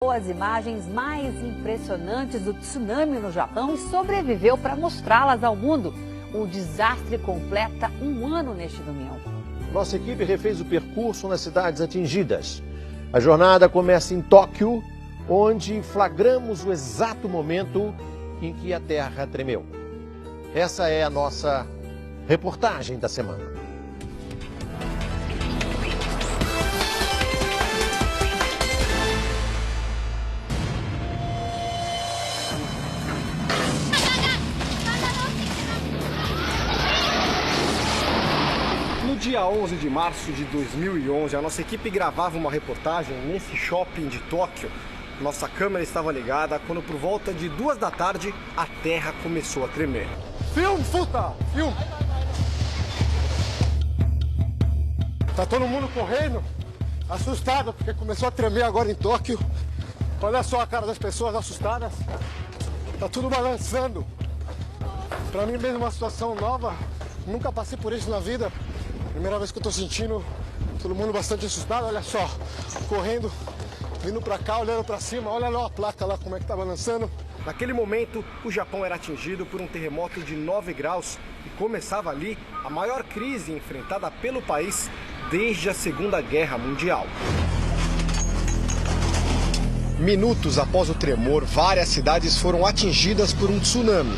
As imagens mais impressionantes do tsunami no Japão e sobreviveu para mostrá-las ao mundo. O desastre completa um ano neste domingo. Nossa equipe refez o percurso nas cidades atingidas. A jornada começa em Tóquio, onde flagramos o exato momento em que a terra tremeu. Essa é a nossa reportagem da semana. No dia 11 de março de 2011, a nossa equipe gravava uma reportagem nesse shopping de Tóquio. Nossa câmera estava ligada quando, por volta de 2 da tarde, a terra começou a tremer. Filme, puta! Filme! Tá todo mundo correndo, assustado, porque começou a tremer agora em Tóquio. Olha só a cara das pessoas assustadas. Tá tudo balançando. Pra mim mesmo é uma situação nova. Nunca passei por isso na vida. Primeira vez que eu tô sentindo todo mundo bastante assustado. Olha só, correndo, vindo pra cá, olhando pra cima. Olha lá a placa lá, como é que tá balançando. Naquele momento, o Japão era atingido por um terremoto de 9 graus e começava ali a maior crise enfrentada pelo país desde a Segunda Guerra Mundial. Minutos após o tremor, várias cidades foram atingidas por um tsunami.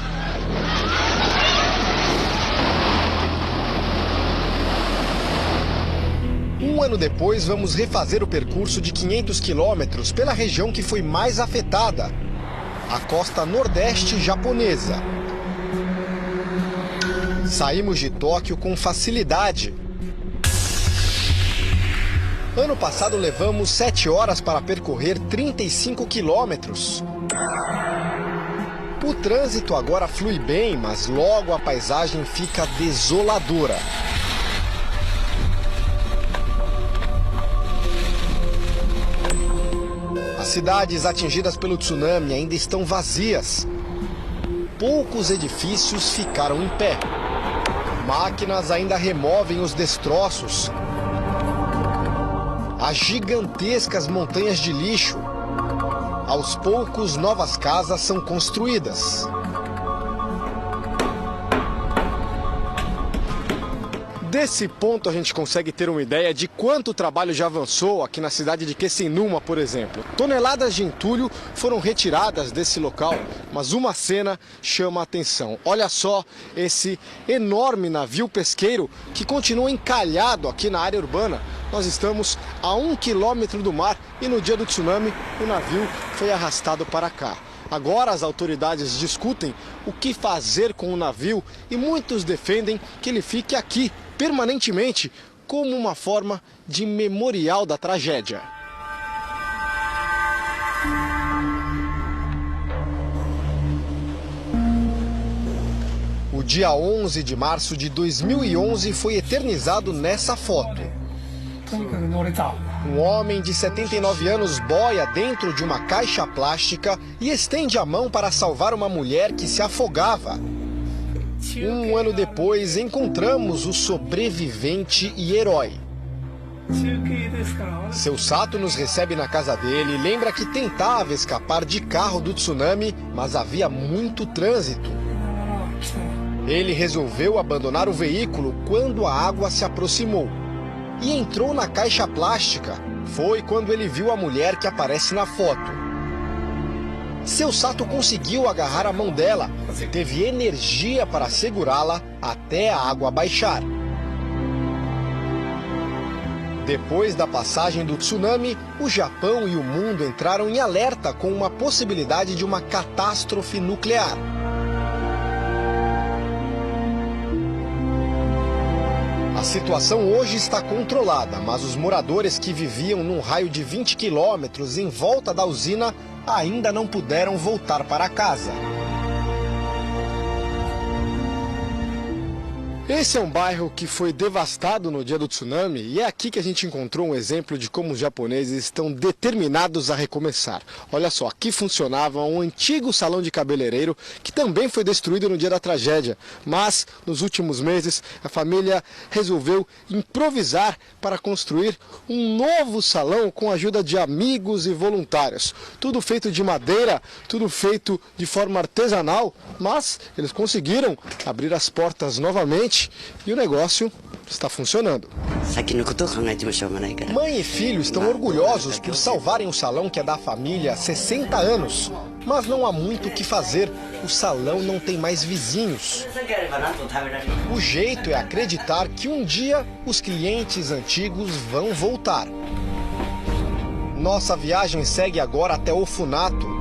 Um ano depois, vamos refazer o percurso de 500 quilômetros pela região que foi mais afetada, a costa nordeste japonesa. Saímos de Tóquio com facilidade. Ano passado levamos 7 horas para percorrer 35 quilômetros. O trânsito agora flui bem, mas logo a paisagem fica desoladora. As cidades atingidas pelo tsunami ainda estão vazias. Poucos edifícios ficaram em pé. Máquinas ainda removem os destroços. As gigantescas montanhas de lixo. Aos poucos, novas casas são construídas. Desse ponto a gente consegue ter uma ideia de quanto o trabalho já avançou aqui na cidade de Quecenuma, por exemplo. Toneladas de entulho foram retiradas desse local, mas uma cena chama a atenção. Olha só esse enorme navio pesqueiro que continua encalhado aqui na área urbana. Nós estamos a 1 quilômetro do mar e no dia do tsunami o navio foi arrastado para cá. Agora as autoridades discutem o que fazer com o navio e muitos defendem que ele fique aqui permanentemente como uma forma de memorial da tragédia. O dia 11 de março de 2011 foi eternizado nessa foto. Um homem de 79 anos boia dentro de uma caixa plástica e estende a mão para salvar uma mulher que se afogava. Um ano depois, encontramos o sobrevivente e herói. Seu Sato nos recebe na casa dele e lembra que tentava escapar de carro do tsunami, mas havia muito trânsito. Ele resolveu abandonar o veículo quando a água se aproximou e entrou na caixa plástica. Foi quando ele viu a mulher que aparece na foto. Seu Sato conseguiu agarrar a mão dela e teve energia para segurá-la até a água baixar. Depois da passagem do tsunami, o Japão e o mundo entraram em alerta com uma possibilidade de uma catástrofe nuclear. A situação hoje está controlada, mas os moradores que viviam num raio de 20 quilômetros em volta da usina ainda não puderam voltar para casa. Esse é um bairro que foi devastado no dia do tsunami e é aqui que a gente encontrou um exemplo de como os japoneses estão determinados a recomeçar. Olha só, aqui funcionava um antigo salão de cabeleireiro que também foi destruído no dia da tragédia, mas nos últimos meses a família resolveu improvisar para construir um novo salão com a ajuda de amigos e voluntários. Tudo feito de madeira, tudo feito de forma artesanal, mas eles conseguiram abrir as portas novamente e o negócio está funcionando. Mãe e filho estão orgulhosos por salvarem o salão que é da família há 60 anos. Mas não há muito o que fazer, o salão não tem mais vizinhos. O jeito é acreditar que um dia os clientes antigos vão voltar. Nossa viagem segue agora até Ofunato.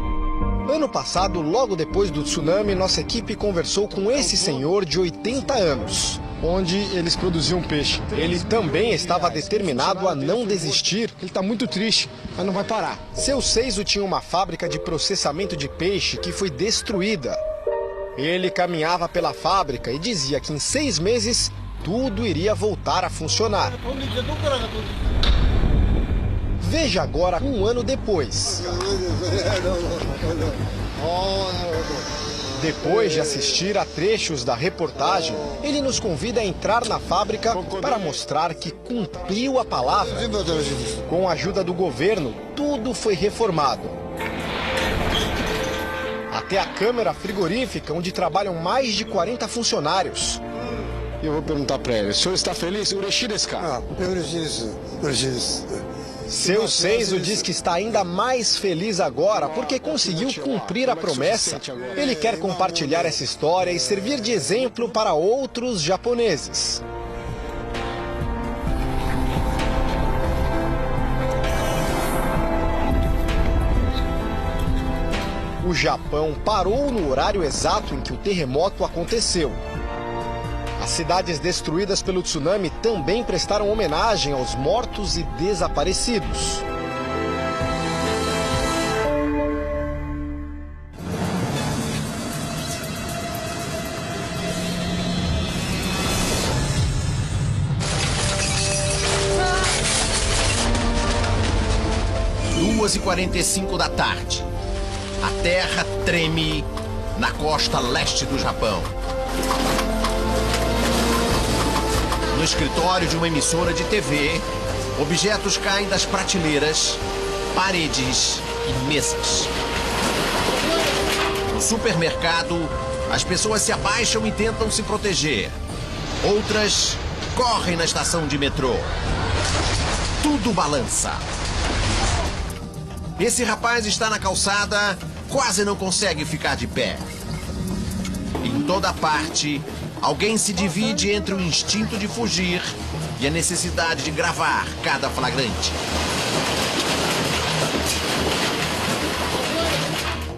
Ano passado, logo depois do tsunami, nossa equipe conversou com esse senhor de 80 anos, onde eles produziam peixe. Ele também estava determinado a não desistir. Ele está muito triste, mas não vai parar. Seu Seizo tinha uma fábrica de processamento de peixe que foi destruída. Ele caminhava pela fábrica e dizia que em 6 meses tudo iria voltar a funcionar. Veja agora um ano depois. Depois de assistir a trechos da reportagem, ele nos convida a entrar na fábrica para mostrar que cumpriu a palavra. Com a ajuda do governo, tudo foi reformado. Até a câmara frigorífica, onde trabalham mais de 40 funcionários. E eu vou perguntar para ele, o senhor está feliz? Ureshi desu ka? Seu Seizo diz que está ainda mais feliz agora porque conseguiu cumprir a promessa. Ele quer compartilhar essa história e servir de exemplo para outros japoneses. O Japão parou no horário exato em que o terremoto aconteceu. As cidades destruídas pelo tsunami também prestaram homenagem aos mortos e desaparecidos. Às 2h45 da tarde, a terra treme na costa leste do Japão. No escritório de uma emissora de TV, objetos caem das prateleiras, paredes e mesas. No supermercado, as pessoas se abaixam e tentam se proteger. Outras correm na estação de metrô. Tudo balança. Esse rapaz está na calçada, quase não consegue ficar de pé. Em toda parte, alguém se divide entre o instinto de fugir e a necessidade de gravar cada flagrante.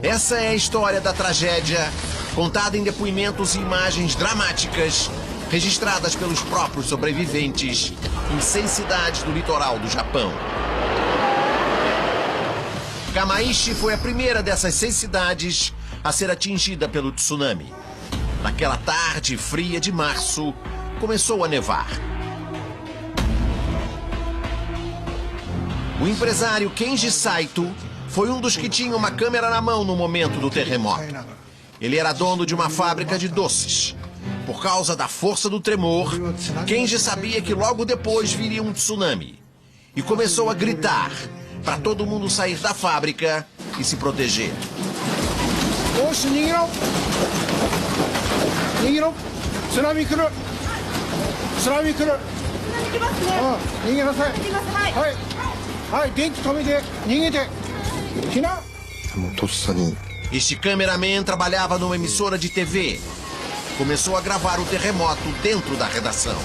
Essa é a história da tragédia, contada em depoimentos e imagens dramáticas, registradas pelos próprios sobreviventes em 6 cidades do litoral do Japão. Kamaishi foi a primeira dessas 6 cidades a ser atingida pelo tsunami. Naquela tarde fria de março, começou a nevar. O empresário Kenji Saito foi um dos que tinha uma câmera na mão no momento do terremoto. Ele era dono de uma fábrica de doces. Por causa da força do tremor, Kenji sabia que logo depois viria um tsunami. E começou a gritar para todo mundo sair da fábrica e se proteger. Este cameraman trabalhava numa emissora de TV. Começou a gravar o terremoto dentro da redação.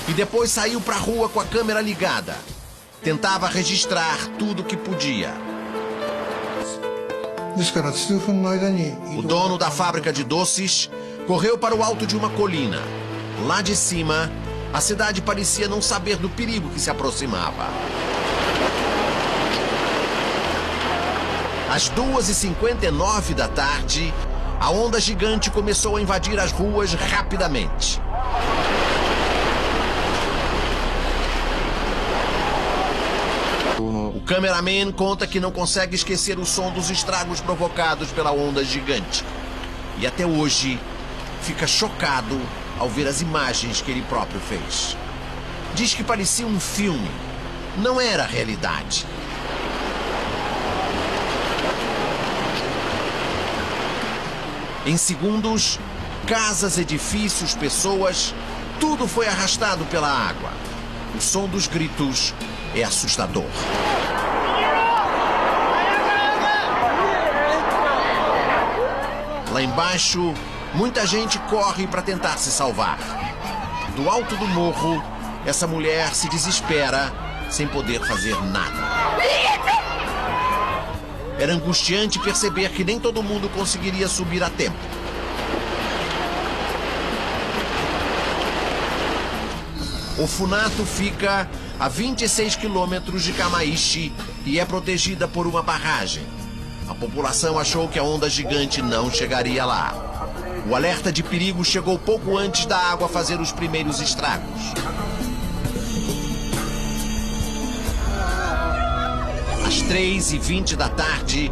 E depois saiu para a rua com a câmera ligada. Tentava registrar tudo que podia. O dono da fábrica de doces correu para o alto de uma colina. Lá de cima, a cidade parecia não saber do perigo que se aproximava. Às 2h59 da tarde, a onda gigante começou a invadir as ruas rapidamente. O cameraman conta que não consegue esquecer o som dos estragos provocados pela onda gigante. E até hoje, fica chocado ao ver as imagens que ele próprio fez. Diz que parecia um filme, não era realidade. Em segundos, casas, edifícios, pessoas, tudo foi arrastado pela água. O som dos gritos é assustador. Lá embaixo, muita gente corre para tentar se salvar. Do alto do morro, essa mulher se desespera sem poder fazer nada. Era angustiante perceber que nem todo mundo conseguiria subir a tempo. O Funato fica a 26 quilômetros de Kamaishi e é protegida por uma barragem. A população achou que a onda gigante não chegaria lá. O alerta de perigo chegou pouco antes da água fazer os primeiros estragos. Às 3h20 da tarde,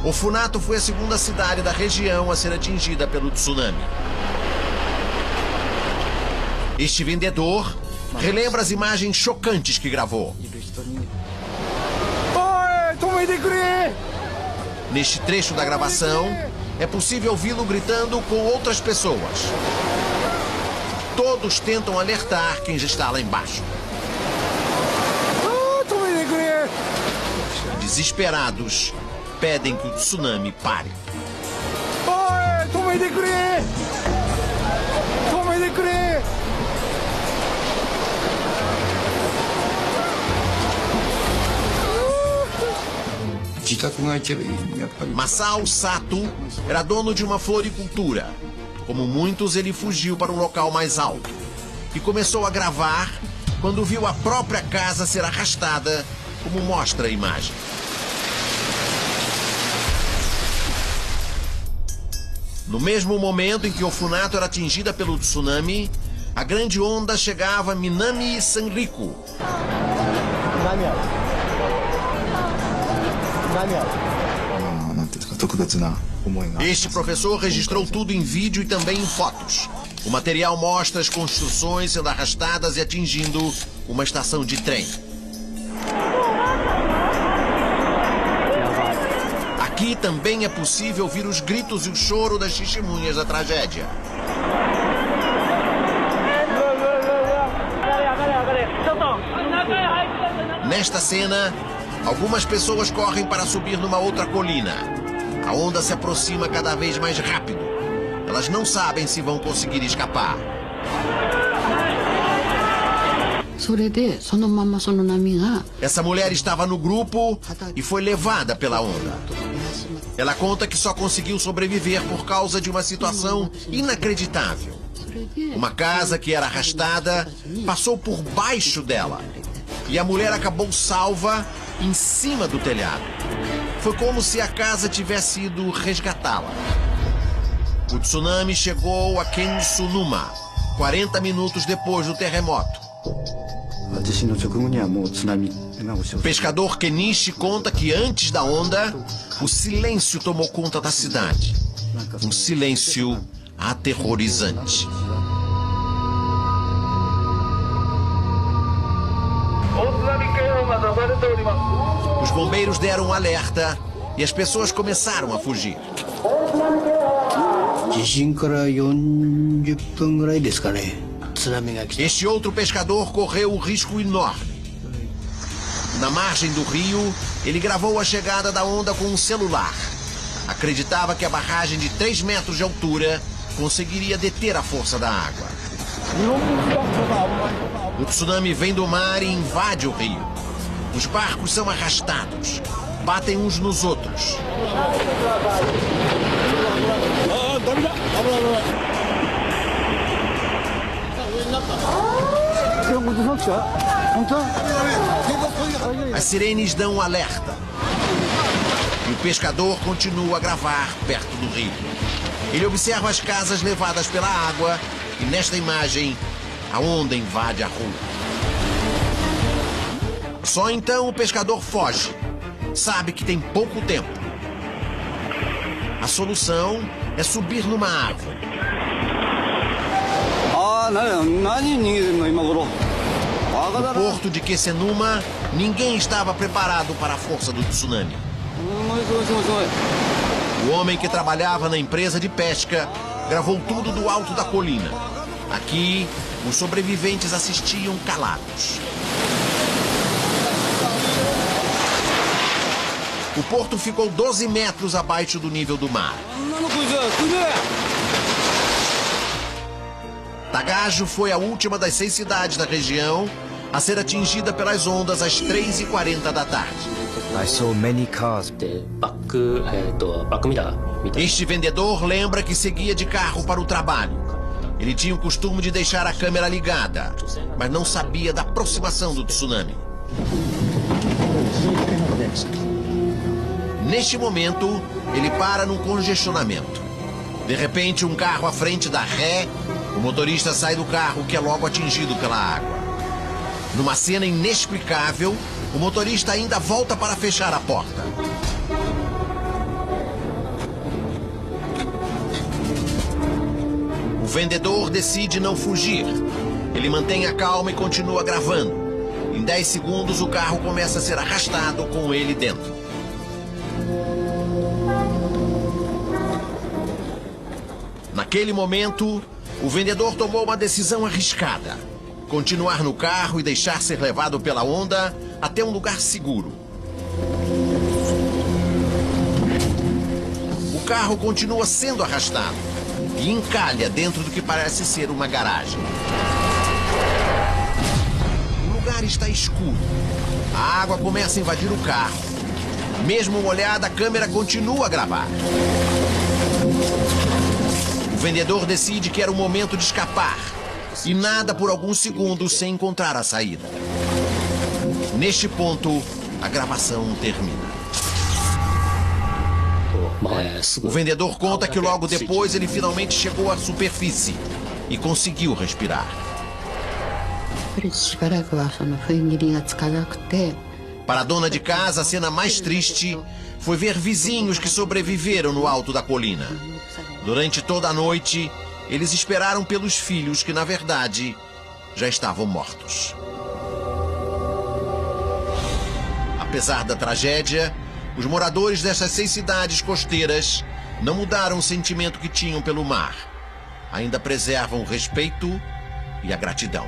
o Funato foi a segunda cidade da região a ser atingida pelo tsunami. Este vendedor relembra as imagens chocantes que gravou. Neste trecho da gravação, é possível ouvi-lo gritando com outras pessoas. Todos tentam alertar quem já está lá embaixo. Desesperados, pedem que o tsunami pare. Masao Sato era dono de uma floricultura. Como muitos, ele fugiu para um local mais alto e começou a gravar quando viu a própria casa ser arrastada, como mostra a imagem. No mesmo momento em que o Funato era atingida pelo tsunami, a grande onda chegava a Minami Sanriku. Este professor registrou tudo em vídeo e também em fotos. O material mostra as construções sendo arrastadas e atingindo uma estação de trem. Aqui também é possível ouvir os gritos e o choro das testemunhas da tragédia. Nesta cena, algumas pessoas correm para subir numa outra colina. A onda se aproxima cada vez mais rápido. Elas não sabem se vão conseguir escapar. Essa mulher estava no grupo e foi levada pela onda. Ela conta que só conseguiu sobreviver por causa de uma situação inacreditável. Uma casa que era arrastada passou por baixo dela. E a mulher acabou salva em cima do telhado. Foi como se a casa tivesse ido resgatá-la. O tsunami chegou a Kensunuma, 40 minutos depois do terremoto. O pescador Kenichi conta que antes da onda, o silêncio tomou conta da cidade. Um silêncio aterrorizante. Os bombeiros deram um alerta e as pessoas começaram a fugir. Este outro pescador correu um risco enorme. Na margem do rio, ele gravou a chegada da onda com um celular. Acreditava que a barragem de 3 metros de altura conseguiria deter a força da água. O tsunami vem do mar e invade o rio. Os barcos são arrastados, batem uns nos outros. As sirenes dão um alerta. E o pescador continua a gravar perto do rio. Ele observa as casas levadas pela água e nesta imagem a onda invade a rua. Só então o pescador foge. Sabe que tem pouco tempo. A solução é subir numa árvore. No porto de Quecenuma, ninguém estava preparado para a força do tsunami. O homem que trabalhava na empresa de pesca gravou tudo do alto da colina. Aqui, os sobreviventes assistiam calados. O porto ficou 12 metros abaixo do nível do mar. Tagajo foi a última das 6 cidades da região a ser atingida pelas ondas às 3h40 da tarde. Este vendedor lembra que seguia de carro para o trabalho. Ele tinha o costume de deixar a câmera ligada, mas não sabia da aproximação do tsunami. Neste momento, ele para num congestionamento. De repente, um carro à frente dá ré. O motorista sai do carro, que é logo atingido pela água. Numa cena inexplicável, o motorista ainda volta para fechar a porta. O vendedor decide não fugir. Ele mantém a calma e continua gravando. Em 10 segundos, o carro começa a ser arrastado com ele dentro. Naquele momento, o vendedor tomou uma decisão arriscada. Continuar no carro e deixar ser levado pela onda até um lugar seguro. O carro continua sendo arrastado e encalha dentro do que parece ser uma garagem. O lugar está escuro. A água começa a invadir o carro. Mesmo molhada, a câmera continua a gravar. O vendedor decide que era o momento de escapar e nada por alguns segundos sem encontrar a saída. Neste ponto, a gravação termina. O vendedor conta que logo depois ele finalmente chegou à superfície e conseguiu respirar. Para a dona de casa, a cena mais triste foi ver vizinhos que sobreviveram no alto da colina. Durante toda a noite, eles esperaram pelos filhos que, na verdade, já estavam mortos. Apesar da tragédia, os moradores dessas 6 cidades costeiras não mudaram o sentimento que tinham pelo mar. Ainda preservam o respeito e a gratidão.